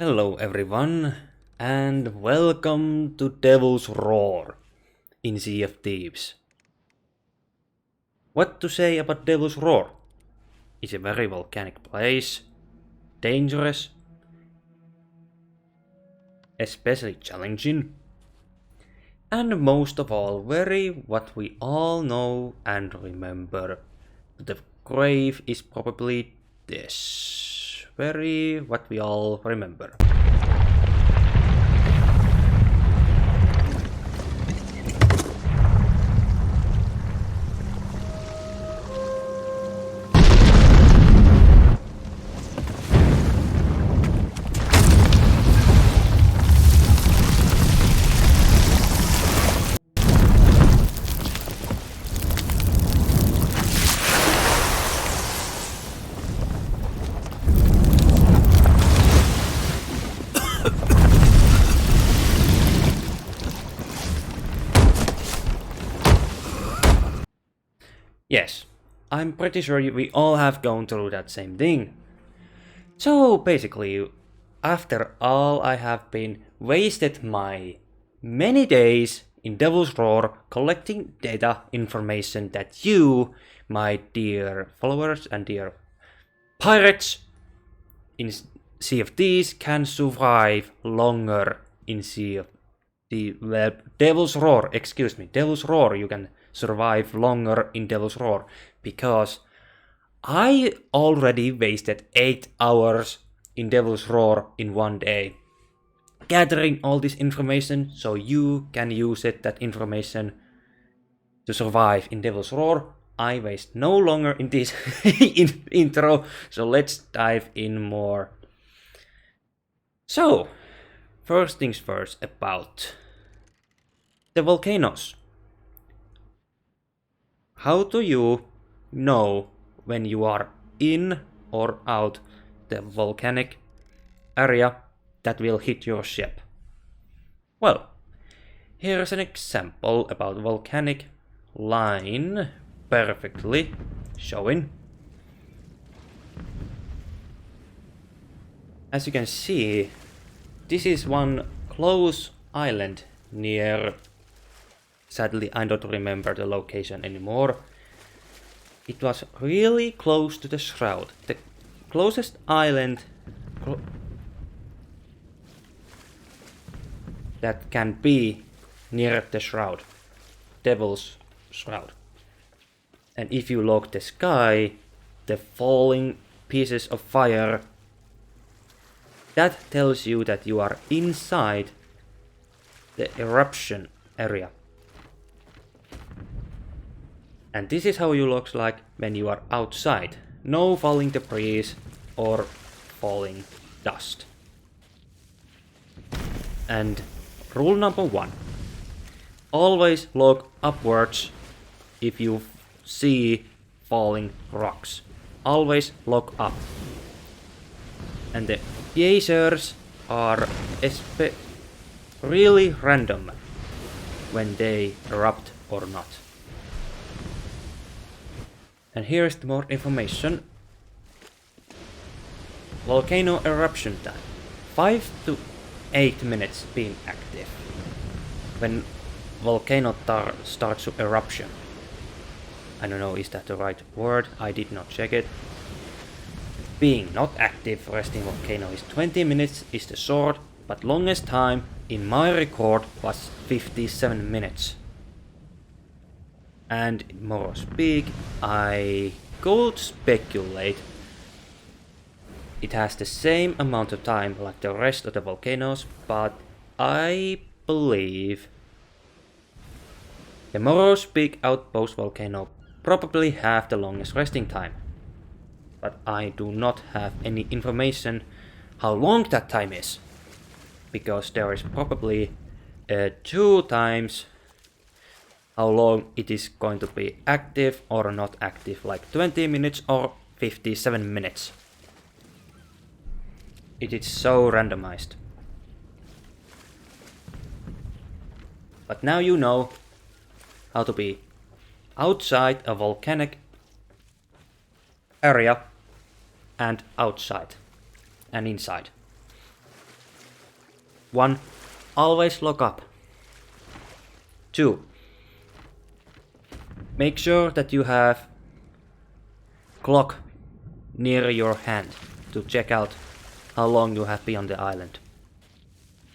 Hello everyone, and welcome to Devil's Roar in Sea of Thieves. What to say about Devil's Roar? It's a very volcanic place, dangerous, especially challenging, and most of all very what we all know and remember. The grave is probably this. Very what we all remember. Yes, I'm pretty sure we all have gone through that same thing. So basically, after all I have been wasted my many days in Devil's Roar collecting data information that you, my dear followers and dear pirates in Sea of Thieves, can survive longer in Sea of the Devil's Roar, excuse me, Devil's Roar, you can survive longer in Devil's Roar, because I already wasted 8 hours in Devil's Roar in one day, gathering all this information so you can use it, that information, to survive in Devil's Roar. I waste no longer in this intro, so let's dive in more. So, first things first about the volcanoes. How do you know when you are in or out the volcanic area that will hit your ship? Well, here's an example about volcanic line perfectly showing. As you can see, this is one close island near, sadly I don't remember the location anymore. It was really close to the shroud. The closest island that can be near the shroud. Devil's Shroud. And if you look the sky, the falling pieces of fire, that tells you that you are inside the eruption area. And this is how you look like when you are outside. No falling debris or falling dust. And rule number 1. Always look upwards if you see falling rocks. Always look up. And the geysers are really random when they erupt or not. And here's the more information. Volcano eruption time. 5 to 8 minutes being active. When volcano starts to eruption. I don't know, is that the right word? I did not check it. Being not active, resting volcano is 20 minutes is the short, but longest time in my record was 57 minutes. And more speak, I could speculate it has the same amount of time like the rest of the volcanoes, but I believe the Morros Peak Outpost volcano probably have the longest resting time. But I do not have any information how long that time is, because there is probably 2 times how long it is going to be active or not active, like 20 minutes or 57 minutes. It is so randomized. But now you know how to be outside a volcanic area and outside and inside. 1. Always lock up. 2. Make sure that you have clock near your hand to check out how long you have been on the island.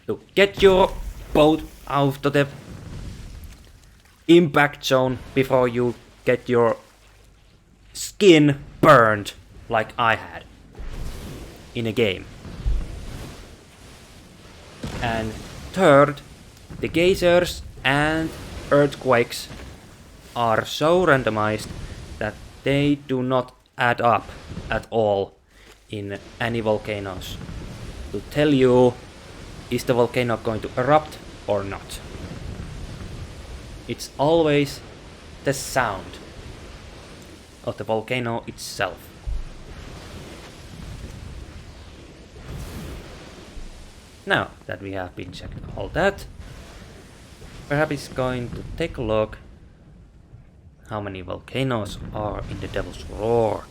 To get your boat out of the impact zone before you get your skin burned like I had in a game. And third, the geysers and earthquakes are so randomized that they do not add up at all in any volcanoes to tell you is the volcano going to erupt or not. It's always the sound of the volcano itself. Now that we have been checked all that, perhaps it's going to take a look how many volcanoes are in the Devil's Roar.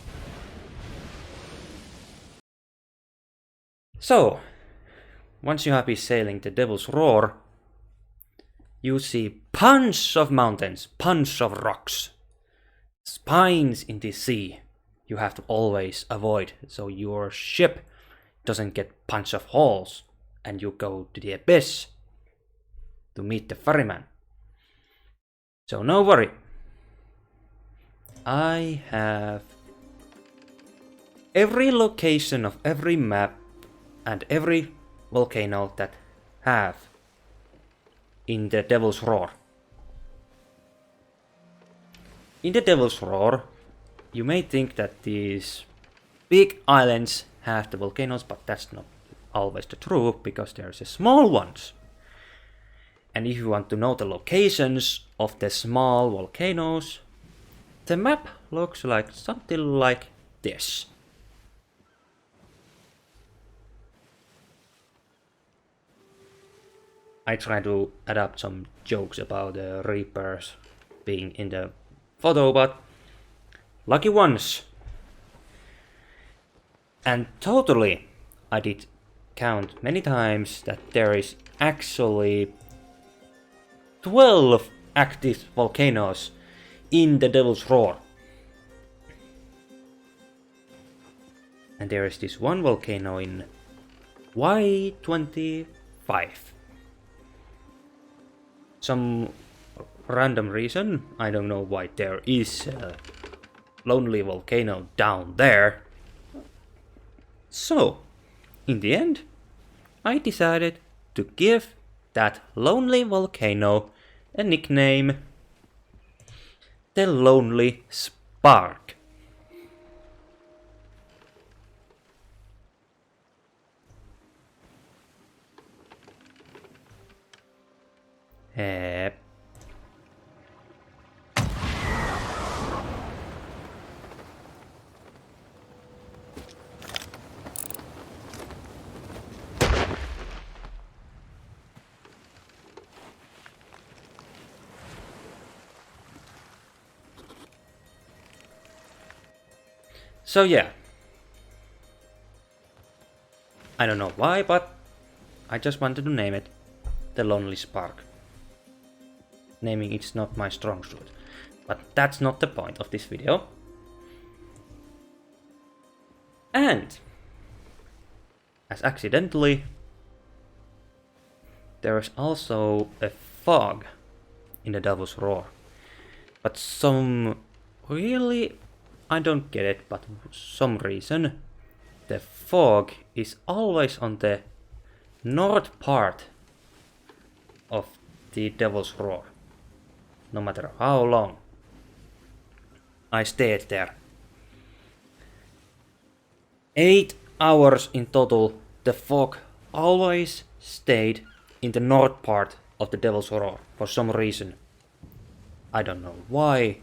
So, once you have been sailing the Devil's Roar, you see bunch of mountains, bunch of rocks, spines in the sea you have to always avoid so your ship doesn't get bunch of holes and you go to the abyss to meet the ferryman. So no worry. I have every location of every map and every volcano that have in the Devil's Roar. In the Devil's Roar, you may think that these big islands have the volcanoes, but that's not always the truth, because there's small ones. And if you want to know the locations of the small volcanoes, the map looks like something like this. I try to adapt some jokes about the Reapers being in the photo, but lucky ones. And totally, I did count many times that there is actually 12 active volcanoes in the Devil's Roar. And there is this one volcano in Y25. Some random reason, I don't know why there is a lonely volcano down there. So, in the end, I decided to give that lonely volcano a nickname, the Lonely Spark. So yeah, I don't know why, but I just wanted to name it the Lonely Spark. Naming it's not my strong suit, but that's not the point of this video. And as accidentally, there is also a fog in the Devil's Roar, but some really, I don't get it, but for some reason the fog is always on the north part of the Devil's Roar, no matter how long I stayed there. 8 hours in total, the fog always stayed in the north part of the Devil's Roar for some reason. I don't know why,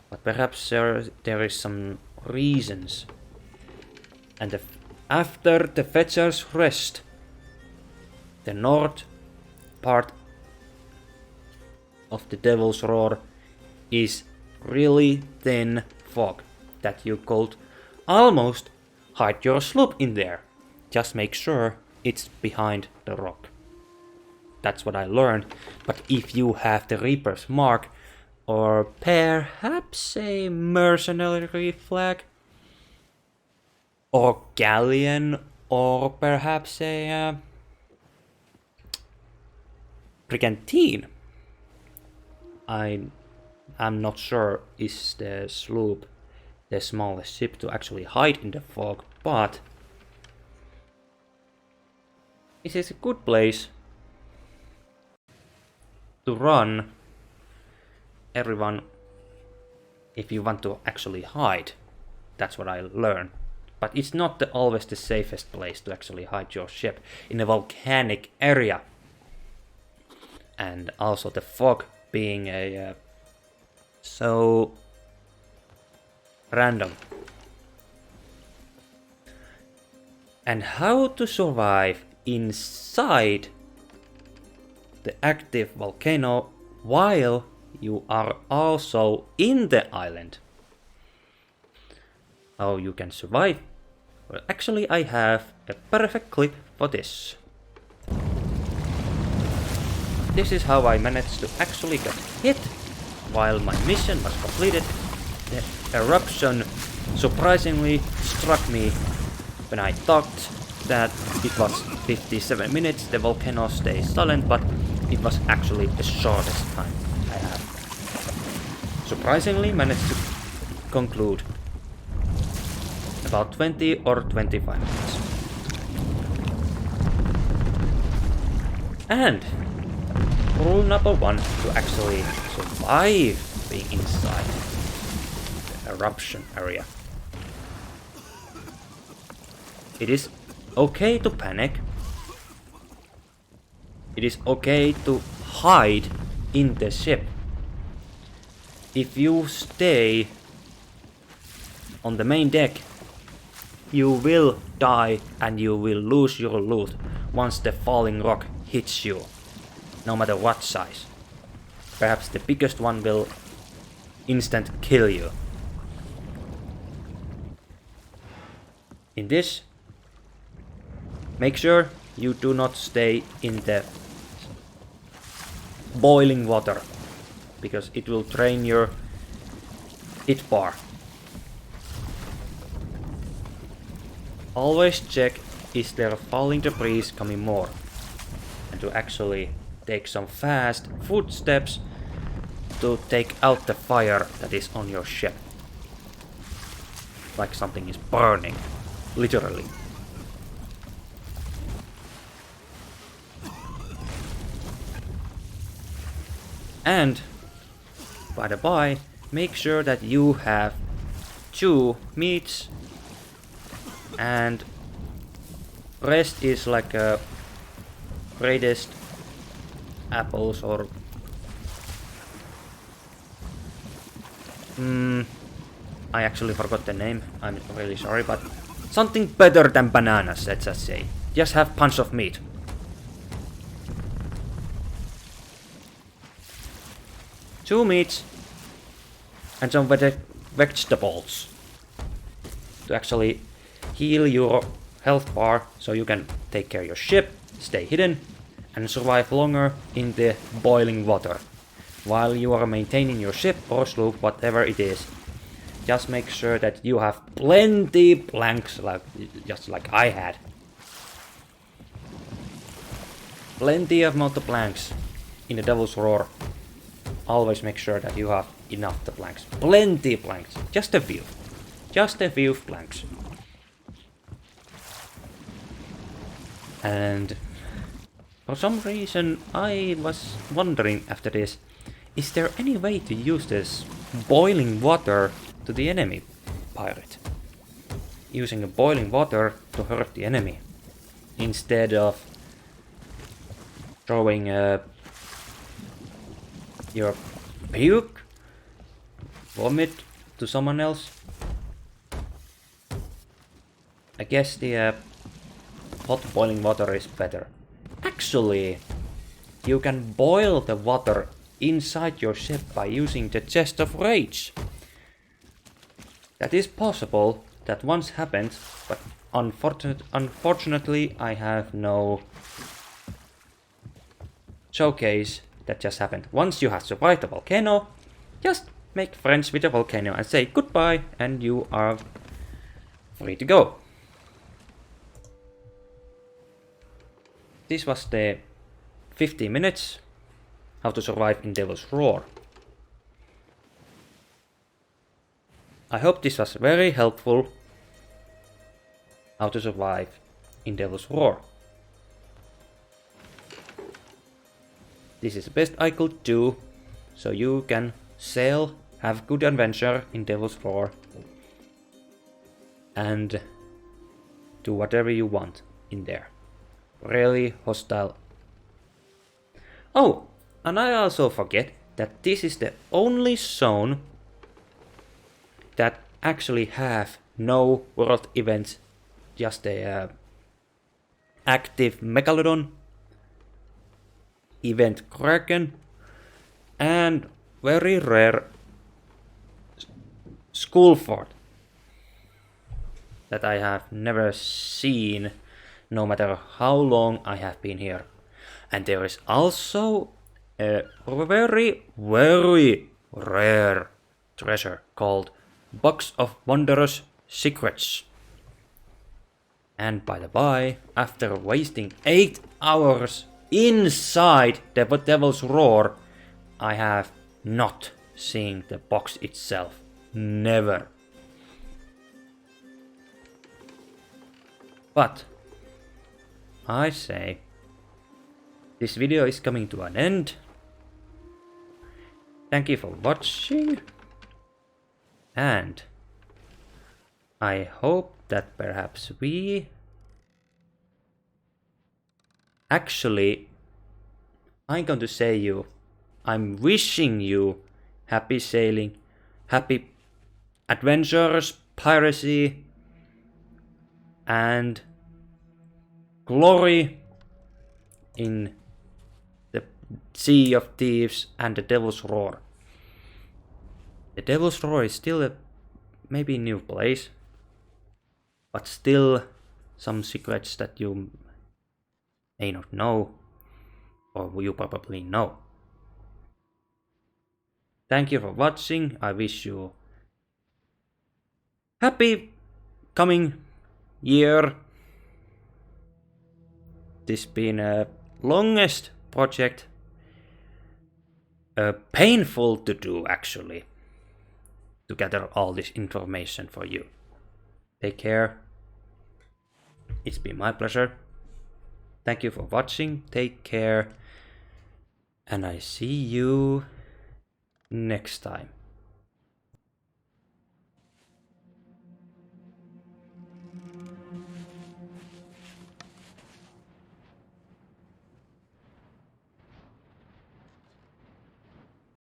but perhaps there is some reasons. And after the Fetcher's Rest, the north part of the Devil's Roar is really thin fog that you could almost hide your sloop in there. Just make sure it's behind the rock. That's what I learned. But if you have the Reaper's Mark, or perhaps a mercenary flag, or galleon, or perhaps a brigantine, I'm not sure is the sloop the smallest ship to actually hide in the fog, but it is a good place to run everyone if you want to actually hide. That's what I learned. But it's not always the safest place to actually hide your ship in a volcanic area. And also the fog being a so random. And how to survive inside the active volcano while you are also in the island. How you can survive? Well, actually I have a perfect clip for this. This is how I managed to actually get hit while my mission was completed. The eruption surprisingly struck me when I thought that it was 57 minutes. The volcano stays silent, but it was actually the shortest time I have. Surprisingly managed to conclude about 20 or 25 minutes. And rule number 1 to actually survive being inside the eruption area. It is okay to panic. It is okay to hide in the ship. If you stay on the main deck, you will die and you will lose your loot once the falling rock hits you, no matter what size. Perhaps the biggest one will instant kill you. In this, make sure you do not stay in the boiling water, because it will drain your hit bar. Always check is there falling debris coming more, and to actually take some fast footsteps to take out the fire that is on your ship. Like something is burning, literally. And, by the by, make sure that you have 2 meats, and rest is like a greatest apples or I actually forgot the name, I'm really sorry, but something better than bananas, let's just say. Just have bunch of meat. Two meats and some vegetables to actually heal your health bar so you can take care of your ship, stay hidden, and survive longer in the boiling water. While you are maintaining your ship or sloop, whatever it is, just make sure that you have plenty planks, just like I had. Plenty of amount of planks in the Devil's Roar. Always make sure that you have enough the planks. Plenty planks. Just a few. Just a few planks. And for some reason I was wondering after this, is there any way to use this boiling water to the enemy pirate? Using a boiling water to hurt the enemy instead of throwing your puke, vomit to someone else. I guess the hot boiling water is better. Actually, you can boil the water inside your ship by using the chest of rage. That is possible, that once happened, but unfortunately, I have no showcase. That just happened. Once you have survived the volcano, just make friends with the volcano and say goodbye, and you are free to go. This was the 15 minutes how to survive in Devil's Roar. I hope this was very helpful how to survive in Devil's Roar. This is the best I could do, so you can sail, have good adventure in Devil's Roar, and do whatever you want in there. Really hostile. Oh, and I also forget that this is the only zone that actually have no world events, just a active Megalodon, event Kraken, and very rare school fort that I have never seen, no matter how long I have been here. And there is also a very, very rare treasure called Box of Wondrous Secrets. And by the by, after wasting 8 hours inside the Devil's Roar, I have not seen the box itself. Never. But I say, this video is coming to an end. Thank you for watching, and I hope that perhaps we actually, I'm going to say I'm wishing you happy sailing, happy adventures, piracy, and glory in the Sea of Thieves and the Devil's Roar. The Devil's Roar is still a maybe new place, but still some secrets that you may not know, or you probably know. Thank you for watching. I wish you happy coming year. This been a longest project, painful to do actually, to gather all this information for you. Take care. It's been my pleasure. Thank you for watching. Take care. And I see you next time.